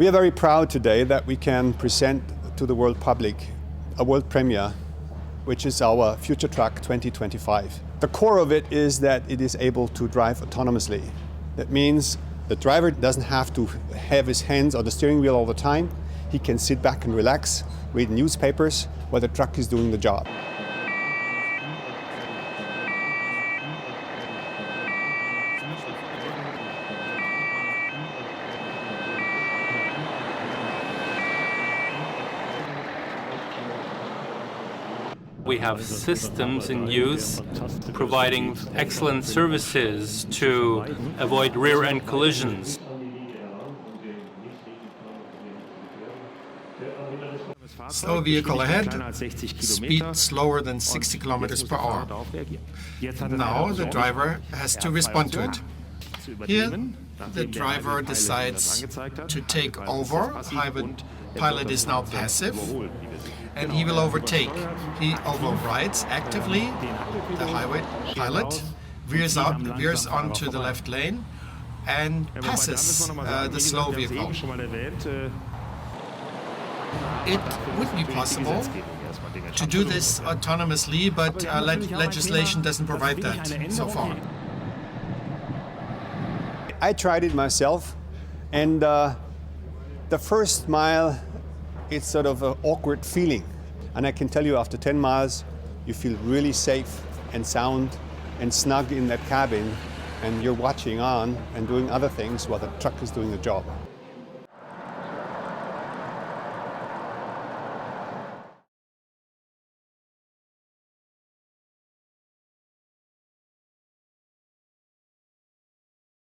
We are very proud today that we can present to the world public a world premiere, which is our Future Truck 2025. The core of it is that it is able to drive autonomously. That means the driver doesn't have to have his hands on the steering wheel all the time. He can sit back and relax, read newspapers while the truck is doing the job. We have systems in use providing excellent services to avoid rear-end collisions. Slow vehicle ahead, speed slower than 60 kilometers per hour. Now the driver has to respond to it. Here, the driver decides to take over. Highway pilot is now passive, and he will overtake. He overrides actively the highway pilot, veers onto the left lane, and passes the slow vehicle. It would be possible to do this autonomously, but legislation doesn't provide that so far. I tried it myself, and the first mile, it's sort of an awkward feeling. And I can tell you, after 10 miles, you feel really safe and sound and snug in that cabin, and you're watching on and doing other things while the truck is doing the job.